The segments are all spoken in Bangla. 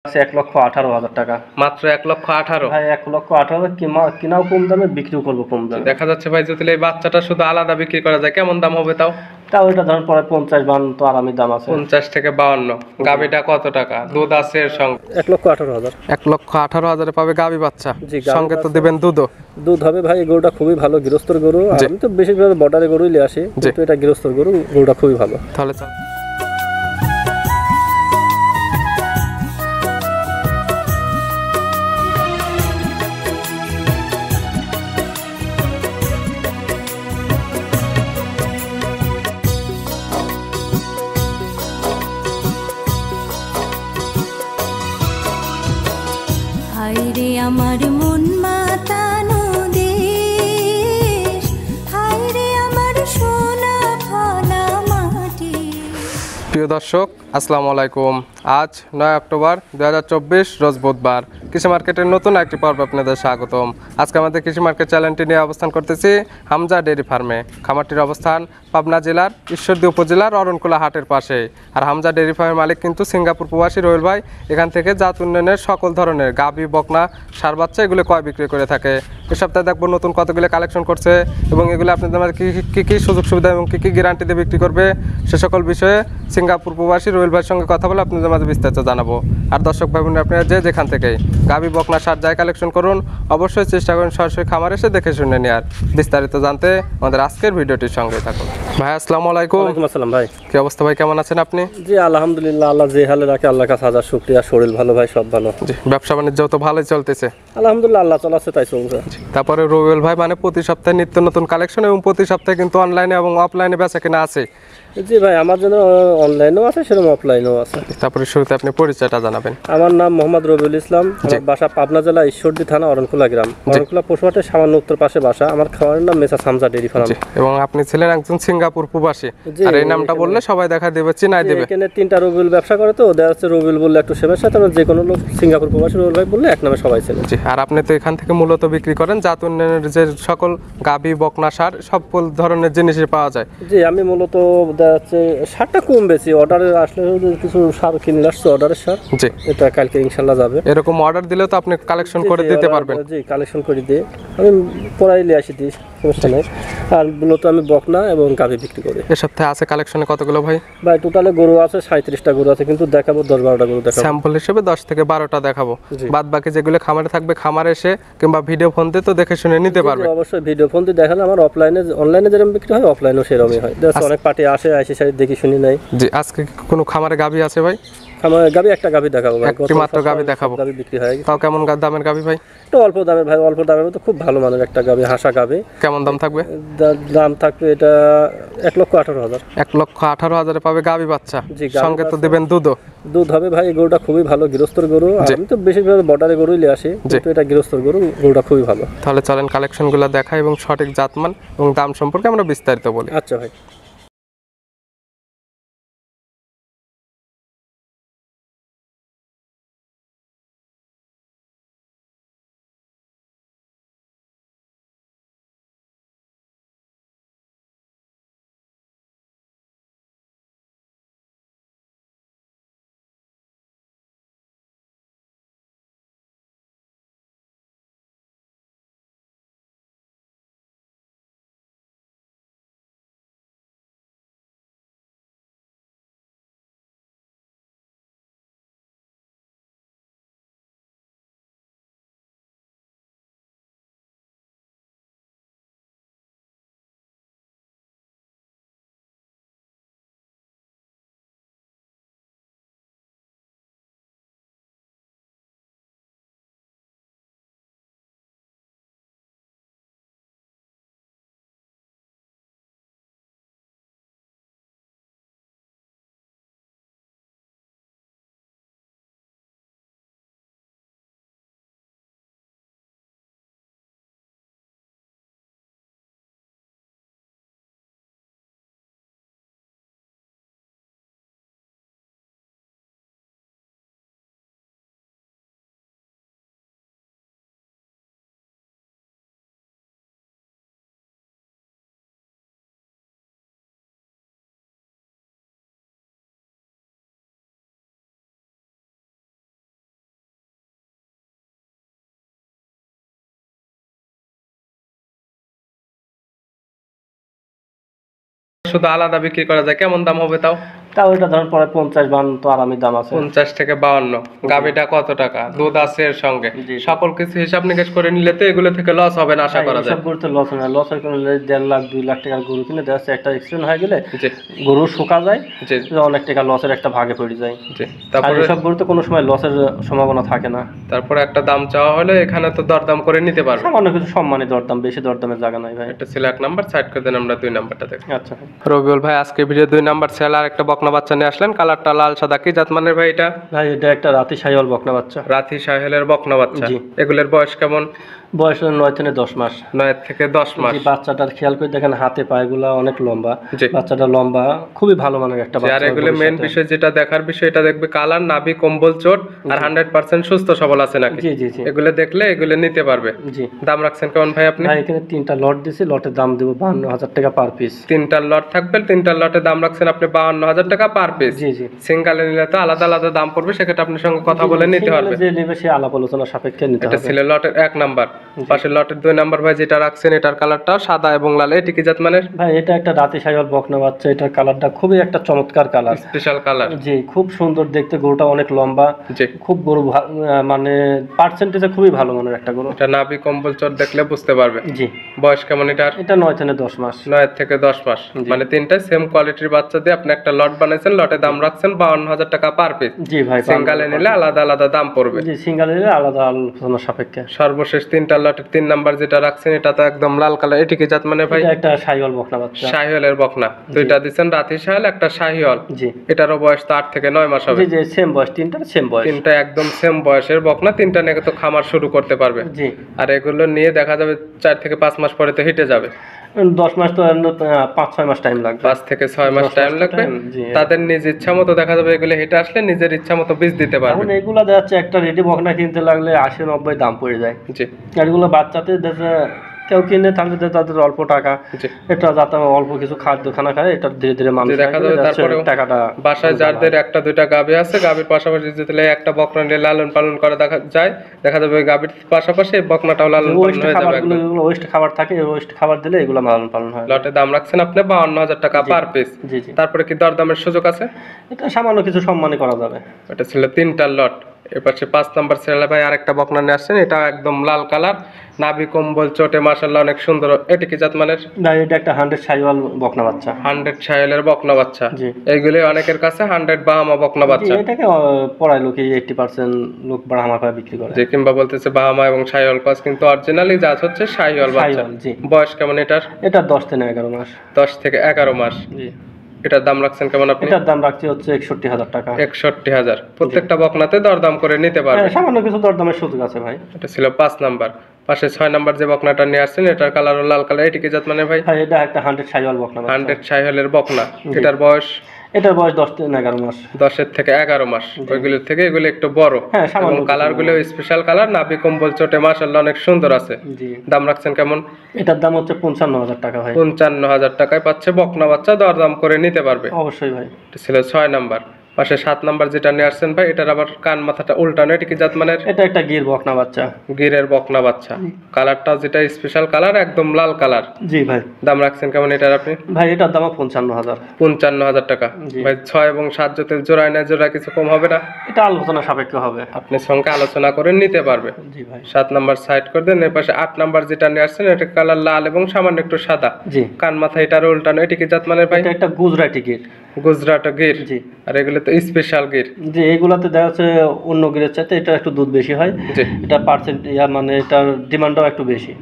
আছে 1,18,000 টাকা। মাত্র 1,18,000 ভাই 1,18,000 কিনাও কম দামে, বিক্রিও করবো কম দামে। দেখা যাচ্ছে ভাই যদি এই বাচ্চাটা শুধু আলাদা বিক্রি করা যায় কেমন দাম হবে তাও? তাও এটা ধরেন পরে 50-52 তো আরামই দাম আছে। 50 থেকে 52। গাবিটা কত টাকা দুধ আছে এর সঙ্গে? 1,18,000। 1,18,000 পাবে গাবি বাচ্চা, জি, গাভী সঙ্গে তো বাচ্চা। দিবেন দুধও। দুধ হবে ভাই, এই গরুটা খুবই ভালো, গৃহস্থর গরু। আর জি। আমি তো বেশিরভাগ বর্ডারে গরুই নিয়ে আসি, কিন্তু এটা গৃহস্থর গরু, গরুটা খুবই ভালো। তাহলে চল। হায়রে আমার মন মাতানো দেশ, হায়রে আমার সোনা ফলা মাটি। প্রিয় দর্শক আসসালামু আলাইকুম। আজ 9 অক্টোবর 2024 রোজ বুধবার। কৃষি মার্কেটের নতুন একটি পর্ব আপনাদের স্বাগতম। আজকে আমাদের কৃষি মার্কেট চ্যানেলটি নিয়ে অবস্থান করতেছি হামজা ডেয়ারি ফার্মে। খামারটির অবস্থান পাবনা জেলার ঈশ্বরদী উপজেলার অরণকুলা হাটের পাশে। আর হামজা ডেয়ারি ফার্মের মালিক কিন্তু সিঙ্গাপুর প্রবাসী রোহেল ভাই। এখান থেকে জাত উন্নয়নের সকল ধরনের গাভী, বকনা, ষাঁড় বাচ্চা এগুলো ক্রয় বিক্রি করে থাকে। এ সপ্তাহে দেখবো নতুন কতগুলো কালেকশন করছে এবং এগুলো আপনাদের মাঝে কী সুযোগ সুবিধা এবং কী গ্যারান্টি দিয়ে বিক্রি করবে সে সকল বিষয়ে সিঙ্গাপুর প্রবাসী রোহেল ভাইয়ের সঙ্গে কথা বলে আপনাদের মাঝে বিস্তারিত জানাবো। আর দর্শক ভাই বোনেরা আপনারা যেখান থেকেই গাভী, বকনা, ষাঁড় যাই কালেকশন করুন অবশ্যই চেষ্টা করুন সরাসরি খামার এসে দেখে শুনে নেওয়ার। বিস্তারিত জানতে আমাদের আজকের ভিডিওটির সঙ্গে থাকুন। ভাই আসসালামু আলাইকুম। ওয়ালাইকুম আসসালাম ভাই। কি অবস্থা ভাই, কেমন আছেন আপনি? জি আলহামদুলিল্লাহ, আল্লাহ যে হালে রাখে আল্লাহ কাছে হাজার শুকরিয়া। শরীর ভালো ভাই, সব ভালো। জি, ব্যবসা বাণিজ্য তো ভালোই চলতেছে আলহামদুলিল্লাহ, আল্লাহ চলাচ্ছে তাই চলছে। তারপরে রোহেল ভাই মানে প্রতি সপ্তাহে নিত্য নতুন কালেকশন এবং প্রতি সপ্তাহে কিন্তু অনলাইনে এবং অফলাইনে বেচা কেনা আছে। জি ভাই, আমার জন্য অনলাইনেও আছে, সেরকম অফলাইনেও আছে। তারপরে শুরুতে আপনি পরিচয়টা জানাবেন। আমার নাম মোহাম্মদ রবিউল ইসলাম। আমার বাসা পাবনা জেলা ঈশ্বরদী থানা অরণকুলা গ্রাম। অরণকুলা পশুহাটের সামান্য উত্তর পাশে বাসা। আমার খামারের নাম মেসার্স হামজা ডেয়ারি ফার্ম। এবং আপনি ছিলেন একজন সিঙ্গাপুর প্রবাসী। আর এই নামটা বললে সবাই দেখা দেবে, চিনাই দেবে। এখানে 3টা রবিউল ব্যবসা করে, তো দেখা যাচ্ছে রবিউল বললে একটু সেবার সাথে যে কোনো লোক সিঙ্গাপুর প্রবাসী রবিউল ভাই বললে এক নামে সবাই চেনে। জি, আর আপনি তো এখান থেকে মূলত বিক্রি করেন জাত উন্নয়নের যে সকল গাভী, বকনা, ষাঁড় সকল ধরনের জিনিসই পাওয়া যায়। জি, আমি মূলত দেখা যাচ্ছে সারটা কম বেশি অর্ডারে আসলে কিছু সার কিনে আসছে, অর্ডারের সার। জি, এটা কালকে ইনশাল্লাহ যাবে। এরকম অর্ডার দিলেও তো আপনি কালেকশন করে দিতে পারবেন। জি, কালেকশন করে দিয়ে আমি পরাই নিয়ে আসি দিই, সমস্যা নেই। আর মূলত আমি বকনা এবং গাভী বিক্রি করি। এ সপ্তাহে আছে কালেকশনে কতগুলো ভাই? ভাই টোটালে গরু আছে 37টা গরু আছে, কিন্তু দেখাবো 10-12টা গরু দেখাবো। স্যাম্পল হিসেবে 10 থেকে 12টা দেখাবো। বাদ বাকি যেগুলো খামারে থাকবে খামারে এসে কিংবা ভিডিও ফোন দিয়ে তো দেখে শুনে নিতে পারবে। অবশ্যই ভিডিও ফোন দিয়ে দেখালে আমার অফলাইনে অনলাইনে যেরকম বিক্রি হয় অফলাইনেও সেরকমই হয়। অনেক পার্টি আসে সাইড দেখি শুনি নাই। জি, আজকে কোনো খামারে গাভী আছে ভাই? আমার গাভী একটা গাভী দেখাবো ভাই, একটি মাত্র গাভী দেখাবো। গাভী বিক্রি হয়। তাও কেমন দামের গাভী ভাই? একটু অল্প দামের ভাই, অল্প দামের মধ্যে খুব ভালো মানের একটা গাভী, হাসা গাভী। কেমন দাম থাকবে? দাম থাকবে এটা 1,18,000। 1,18,000 পাবে গাভী বাচ্চা, জি, সঙ্গে তো দিবেন দুধও। দুধ হবে ভাই, এই গরুটা খুবই ভালো, গৃহস্থর গরু। আর আমি তো বেশিরভাগ বর্ডারে গরুই নিয়ে আসি, কিন্তু এটা গৃহস্থর গরু, গরুটা খুবই ভালো। তাহলে চলেন কালেকশনগুলো দেখাই এবং সঠিক জাতমান এবং দাম সম্পর্কে আমরা বিস্তারিত বলি। আচ্ছা ভাই। শুধু আলাদা বিক্রি করা যায়, কেমন দাম হবে তাও? তাও এটা ধরেন পরে 50-52 তো আরামই দাম আছে। 50 থেকে 52। গাভীটা কত টাকা দুধ আছে এর সঙ্গে? জি। সকল কিছু হিসাব নিকেশ করে নিলে তো এগুলো থেকে লস হবে না আশা করা যায়। সব গরুতে লস হয় না, লস হয় কোনো 1.5 লাখ 2 লাখ টাকার গরু কিনে দেখা যাচ্ছে একটা অ্যাক্সিডেন্ট হয়ে গেলে জি গরু শুকা যায়, জি অনেক টাকা লসের একটা ভাগে পড়ে যায়। জি। আর তারপরে এসব গরুতে কোনো সময় লসের সম্ভাবনা থাকে না। তারপরে একটা দাম চাওয়া হলে এখানে তো দরদাম করে নিতে পারবে। সামান্য কিছু সম্মানী দরদাম, বেশি দরদামের জায়গা নাই ভাই। এটা ছিল 1 নাম্বার, সাইড করে দেন, আমরা 2 নাম্বারটা দেখি। আচ্ছা রবিউল ভাই আজকে ভিডিও 2 নাম্বার ছেলে আর একটা বকনা বাচ্চা নিয়ে আসলেন, কালারটা লাল সাদা, কি জাত মানের ভাই এটা? ভাই এটা একটা রাতি শাহিওয়াল বকনা বাচ্চা। রাথি সাহেলের বকনা বাচ্চা। জি। এগুলোর বয়স কেমন? বয়স 9 থেকে 10 মাস। 9 থেকে 10 মাস। জি, বাচ্চাটার খেয়াল করে দেখেন হাতে পায়গুলা অনেক লম্বা। জি। বাচ্চাটা লম্বা, খুবই ভালো মানের একটা আর বাচ্চা। এগুলো মেন বিষয় যেটা দেখার বিষয়, এটা দেখবে কালার, নাভি, কম্বল, চোট আর 100% সুস্থ সবল আছে নাকি? জি জি জি এগুলো দেখলে এগুলো নিতে পারবে। জি। দাম রাখছেন কেমন ভাই আপনি? ভাই এখানে 3টা লট দিছি, লটের দাম দেবো 52,000 টাকা পার পিস। 3টা লট থাকবে, 3টা লটের দাম রাখছেন আপনি 52,000 টাকা পার পিস। জি জি। সিঙ্গেলে নিলে তো আলাদা আলাদা দাম পড়বে, সেক্ষেত্রে আপনার সঙ্গে কথা বলে নিতে পারবে। যে নেবে সে আলাপ আলোচনা সাপেক্ষে নিতে এটা হবে। ছিল লটের 1 নাম্বার। পাশে লটের 2 নাম্বার ভাই যেটা রাখছেন, এটার কালারটা সাদা এবং লাল, এটি কি জাত মানের? ভাই এটা একটা রাতি শাহিওয়াল বকনা বাচ্চা, এটার কালারটা খুবই একটা চমৎকার কালার। Special colour. জি, খুব সুন্দর দেখতে, গরুটা অনেক লম্বা, জি। খুব গরু মানে পার্সেন্টেজে খুবই ভালো মানের একটা গরু। এটা নাভি, কম্বল, চোট দেখলে বুঝতে পারবে। জি। বয়স কেমন এটার? এটা 9 থেকে 10 মাস। 9 থেকে 10 মাস। মানে 3টা সেম কোয়ালিটির বাচ্চা দিয়ে আপনি একটা লট বানাইছেন, লটে দাম রাখছেন 52,000 টাকা পার পিস। জি ভাই। সিঙ্গেলে নিলে আলাদা আলাদা দাম পড়বে। জি, সিঙ্গেল নিলে আলাদা আলোচনা সাপেক্ষে। সর্বশেষ 3টা লটের 3 নাম্বার যেটা রাখছেন, এটা তো একদম লাল কালার, এটি কি জাত মানে ভাই? এটা একটা শাহিওয়াল বকনা বাচ্চা। শাহিওয়ালের বকনা। দুইটা দিচ্ছেন, রাতি শাহিওয়াল, একটা শাহিওয়াল। জি এটারও বয়স তো 8 থেকে 9 মাস হবে। জি জি, সেম বয়স, 3টার সেম বয়স। 3টা একদম সেম বয়সের বকনা, 3টা নিয়ে তো খামার শুরু করতে পারবে। জি। আর এগুলো নিয়ে দেখা যাবে 4 থেকে 5 মাস পরে তো হিটে যাবে। 10 মাস তো 5-6 মাস টাইম লাগবে। 5 থেকে 6 মাস 10 টাইম মাস লাগবে। time, জি। তাদের নিজ ইচ্ছা মতো দেখা যাবে এগুলো হেঁটে আসলে নিজের ইচ্ছা মতো বীজ দিতে পারবে। এখন এগুলা দেখা যাচ্ছে একটা রেডি বকনা কিনতে লাগলে 80-90 দাম পড়ে যায়। জি আর এগুলো বাচ্চাতে দেখা কেউ কিনে থাকলে যে তাদের অল্প টাকা, জি। এটা যাতে অল্প কিছু খাদ্য খানা খায়, এটা ধীরে ধীরে মানুষ দেখা যাবে তারপরেও টাকাটা বাসায় যাদের 1-2টা গাভী আছে, গাভীর পাশাপাশি যদি একটা বকনা নিয়ে লালন পালন করে দেখা যায়, দেখা যাবে ওই গাভীর পাশাপাশি এই বকনাটাও লালন পালন ওয়েস্ট হয়ে যাবে খাবারগুলো, একদম। এগুলো ওয়েস্ট খাবার থাকে, ওয়েস্ট খাবার দিলে এগুলো লালন পালন হয়। লটে দাম রাখছেন আপনি 52,000 টাকা পার পিস। জি জি। তারপরে কি দরদামের সুযোগ আছে? এটা সামান্য কিছু সম্মানই করা যাবে। এটা ছিল 3টা লট। এপাশে 5 নাম্বার ছেলে ভাই আরেকটা বকনা নিয়ে আসছেন, এটা একদম লাল কালার, নাভি, কম্বল, চোটে মাশাআল্লাহ অনেক সুন্দর। এটি কি জাত মানের? না, এটা একটা 100 শাহিওয়াল বকনা বাচ্চা। 100 শাহিওয়ালের বকনা বাচ্চা। জি। এইগুলি অনেকের কাছে 100 বাহামা বকনা বাচ্চা। এটাকে পড়ায় লোকে 80% লোক বাড়া পায় বিক্রি করে। যে কিংবা বলতেছে বাহামা এবং শাহিওয়াল ক্রস, কিন্তু অরিজিনালি জাত হচ্ছে শাহিওয়াল বাচ্চা। শাহিওয়াল, জি। বয়স কেমন এটার? এটা 10 থেকে 11 মাস। 10 থেকে 11 মাস। জি। এটার দাম রাখছেন কেমন আপনি? এটার দাম রাখছি হচ্ছে 61,000 টাকা। 61,000। প্রত্যেকটা বকনাতে দরদাম করে নিতে পারবে। হ্যাঁ, সামান্য কিছু দরদামের সুযোগ আছে ভাই। এটা ছিল 5 নাম্বার। পাশে 6 নাম্বার যে বকনাটা নিয়ে আসছেন, এটার কালার লাল কালার, এটি কি জাত মানে ভাই? হ্যাঁ, এটা একটা 100 শাহিওয়াল বকনা বাচ্চা। 100 শাহিওয়ালের বকনা। এটার বয়স? এটার বয়স 10 থেকে 11 মাস। 10 থেকে 11 মাস। ওইগুলোর থেকে এগুলো একটু বড়। হ্যাঁ, সামান্য এবং কালার গুলো স্পেশাল কালার, নাভি, কম্বল, চোটে মাশাআল্লাহ অনেক সুন্দর আছে। জি। দাম রাখছেন কেমন? এটার দাম হচ্ছে 55,000 টাকা ভাই। 55,000 টাকায় পাচ্ছে বকনা বাচ্চা, দরদাম করে নিতে পারবে। অবশ্যই ভাই। এটা ছিল 6 নাম্বার। পাশে 7 নাম্বার যেটা নিয়ে আসছেন ভাই, এটার আবার কান মাথাটা উল্টানো, এটা কি জাত মানের? এটা একটা গির বকনা বাচ্চা। গিরের বকনা বাচ্চা। কালারটা যেটা স্পেশাল কালার, একদম লাল কালার। জি ভাই। দাম রাখছেন কেমন এটার আপনি? ভাই এটার দাম 55,000। 55,000 টাকা। জি। ভাই 6 এবং 7 যদি জোড়ায় না জোড়া কিছু কম হবে না? এটা আলোচনা সাপেক্ষ হবে। আপনি সঙ্গে আলোচনা করে নিতে পারবে। জি ভাই। 7 নাম্বার সাইড করে দেন। এর পাশে 8 নাম্বার যেটা নিয়ে আসছেন, এটা কালার লাল এবং সামান্য একটু সাদা। জি। কান মাথা এটার উল্টানো, এটি কি জাত মানের ভাই? এটা একটা গুজরাটি গির। গুজরাট গির। জি। আর এগুলো তো স্পেশাল গির। যে এগুলাতে দেখা যাচ্ছে অন্য গিরের চাইতে এটা একটু দুধ বেশি হয়। জি। এটা পার্সেন্ট মানে এটার ডিমান্ডটাও একটু বেশি।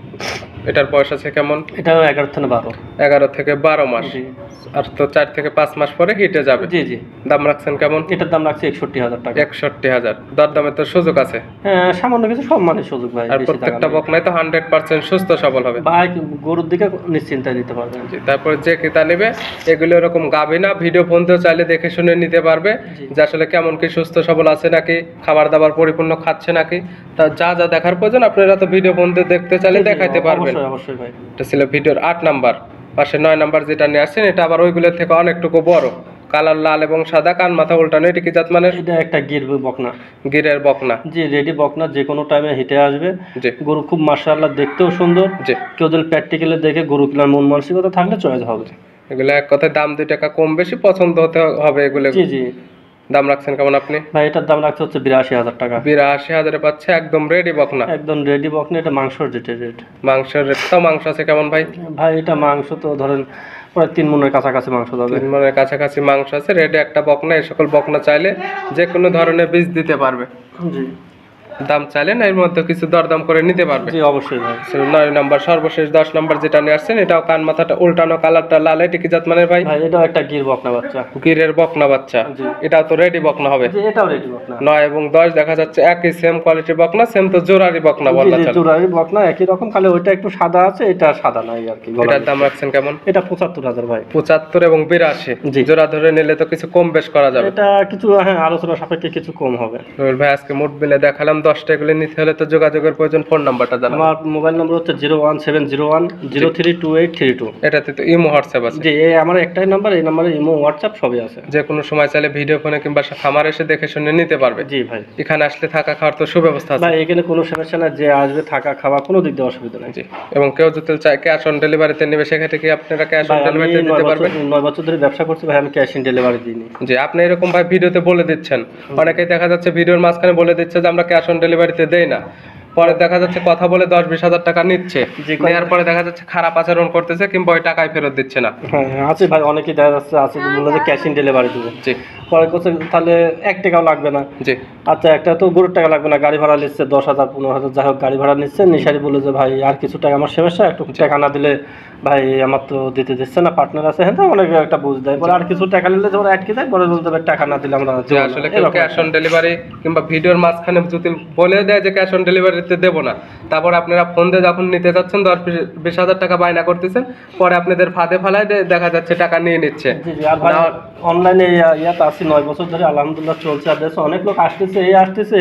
এটার বয়স আছে কেমন? এটাও 11 থেকে 12। 11 থেকে 12 মাস। জি। আর তো 4 থেকে 5 মাস পরে হিটে যাবে। জি জি। দাম রাখছেন কেমন? এটার দাম রাখছি 61,000 টাকা। 61,000। দরদামের তো সুযোগ আছে। হ্যাঁ, সামান্য কিছু সম্মানের সুযোগ ভাই। আর বেশি টাকা প্রত্যেকটা নেই। বকনাই তো 100% সুস্থ সবল হবে। বাইক গরুর দিকে নিশ্চিন্তায় নিতে পারবেন। জি, তারপরে যে ক্রেতা নেবে এগুলো এরকম গাবি না, ভিডিও ফোন দিয়েও চাইলে দেখে শুনে নিতে পারবে যে আসলে কেমন কি সুস্থ সবল আছে নাকি, খাবার দাবার পরিপূর্ণ খাচ্ছে নাকি। তা যা যা দেখার প্রয়োজন আপনারা তো ভিডিও ফোন দিয়ে দেখতে চাইলে দেখাইতে পারবেন। অবশ্যই অবশ্যই ভাই। এটা ছিল ভিডিওর 8 নাম্বার। পাশে 9 নাম্বার যেটা নিয়ে আসছেন, এটা আবার ওইগুলোর থেকে অনেকটুকু বড়, কালার লাল এবং সাদা, কান মাথা উল্টানো, এটা কি জাত মানের? এটা একটা গির বকনা। গিরের বকনা। জি, রেডি বকনা, যে কোনো টাইমে হিটে আসবে। জি গরু খুব মাশাআল্লাহ দেখতেও সুন্দর। জি। কেউ যদি প্র্যাকটিক্যালি দেখে গরু কেনার মন মানসিকতা থাকলে চয়েস হবে। এগুলো এক কথায় দাম 2 টাকা কম বেশি পছন্দ হতে হবে এগুলো। জি জি দাম রাখছেন কেমন আপনি? ভাই, এটার দাম রাখতে হচ্ছে 82,000 টাকা। 82,000 পাচ্ছে একদম রেডি বকনা। একদম রেডি বকনা, এটা মাংসর রেট। মাংসের রেট তো মাংস আছে কেমন ভাই? ভাই এটা মাংস তো ধরেন প্রায় 3 মনের কাছাকাছি মাংস যাবে। 3 মনের কাছাকাছি মাংস আছে, রেডি একটা বকনা। এই সকল বকনা চাইলে যে কোনো ধরনের বীজ দিতে পারবে। জি দাম চাইলে না এর মধ্যে কিছু দরদাম করে নিতে পারবে। জি অবশ্যই ভাই। 9 নাম্বার সর্বশেষ 10 নাম্বার যেটা নিয়ে আসছেন, এটাও কান মাথাটা উল্টানো, কালারটা লাল, এটা কি জাত মানের ভাই? ভাই এটাও একটা গির বকনা বাচ্চা। গিরের বকনা বাচ্চা। জি। এটাও তো রেডি বকনা হবে। জি এটাও রেডি বকনা। 9 এবং 10 দেখা যাচ্ছে একই সেম কোয়ালিটির বকনা, সেম তো জোড়ারি বকনা বলা জি চলে। জোড়ারি বকনা একই রকম, খালি ওইটা একটু সাদা আছে, এটা সাদা নাই আর কি। এটার দাম রাখছেন কেমন? এটা 75,000 ভাই। 75 এবং 82 জি। জোড়া ধরে নিলে তো কিছু কম বেশ করা যাবে। এটা কিছু হ্যাঁ আলোচনা সাপেক্ষে কিছু কম হবে। রুবেল ভাই আজকে মোট বিলে দেখালাম 10টা, এগুলো নিতে হলে তো যোগাযোগের প্রয়োজন। ফোন নাম্বারটা জানাবেন। আমার মোবাইল নম্বর হচ্ছে 01701032832। এটাতে তো ইমো হোয়াটসঅ্যাপ আছে। জি এই আমার একটাই নাম্বার, এই নাম্বারে ইমো হোয়াটসঅ্যাপ সবই আছে। যে কোনো সময় চাইলে ভিডিও ফোনে কিংবা খামার এসে দেখে শুনে নিতে পারবে। জি ভাই। এখানে আসলে থাকা খাওয়ার তো সুব্যবস্থা আছে। ভাই এখানে কোনো সমস্যা নাই, যে আসবে থাকা খাওয়া কোনো দিক দিয়ে অসুবিধা নাই। জি, এবং কেউ যদি চায় ক্যাশ অন ডেলিভারিতে নেবে, সেক্ষেত্রে কি আপনারা ক্যাশ অন ভাই আমি ডেলিভারিতে দিতে পারবেন? 9 বছর ধরে ব্যবসা করছি ভাই, আমি ক্যাশ ইন ডেলিভারি দিইনি। জি, আপনি এরকম ভাই ভিডিওতে বলে দিচ্ছেন, অনেকেই দেখা যাচ্ছে ভিডিওর মাঝখানে বলে দিচ্ছে যে আমরা ক্যাশ অন ডেলিভারিতে দেই না, পরে দেখা যাচ্ছে কথা বলে 10-20 হাজার টাকা নিচ্ছে, জি, নেওয়ার পরে দেখা যাচ্ছে খারাপ আচরণ করতেছে কিংবা ওই টাকাই ফেরত দিচ্ছে না। হ্যাঁ আছে ভাই, অনেকেই দেখা যাচ্ছে আছে বললো যে ক্যাশ ইন ডেলিভারি দেবো, জি পরে করছে তাহলে 1 টাকাও লাগবে না। জি আচ্ছা একটা তো গরুর টাকা লাগবে না, গাড়ি ভাড়া নিচ্ছে 10,000 15,000 যাই হোক গাড়ি ভাড়া নিচ্ছে, নিশারি বলে যে ভাই আর কিছু টাকা আমার সমস্যা, একটু টাকা না দিলে ভাই আমার তো দিতে দিচ্ছে না, পার্টনার আছে, হ্যাঁ অনেকে একটা বুঝ দেয়, পরে আর কিছু টাকা নিলে যখন আটকে যায় পরে বলতে হবে টাকা না দিলে আমরা যে আসলে কেউ ক্যাশ অন ডেলিভারি কিংবা ভিডিওর মাঝখানে যদি বলে দেয় যে ক্যাশ অন ডেলিভারিতে দেবো না, তারপর আপনারা ফোন দিয়ে যখন নিতে যাচ্ছেন 10-20 হাজার টাকা বায়না করতেছেন, পরে আপনাদের ফাঁদে ফালায় দেখা যাচ্ছে টাকা নিয়ে নিচ্ছে। জি জি। আর ভাই অনলাইনে ইয়াতে আছি 9 বছর ধরে আলহামদুলিল্লাহ চলছে, আর দেশে অনেক লোক আসতেছে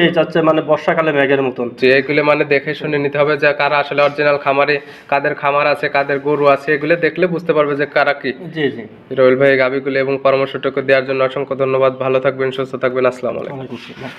এই যাচ্ছে মানে বর্ষাকালে মেঘের মতন। যে এগুলো মানে দেখে শুনে নিতে হবে যে কারা আসলে অরিজিনাল খামারে, কাদের খামার আছে, কাদের গরু আছে, এগুলো দেখলে বুঝতে পারবে যে কারা কি। জি জি। রোহেল ভাই গাবিগুলো এবং পরামর্শটুকু দেওয়ার জন্য অসংখ্য ধন্যবাদ। ভালো থাকবেন, সুস্থ থাকবেন, আসসালামু আলাইকুম। ওয়ালাইকুম আসসালাম।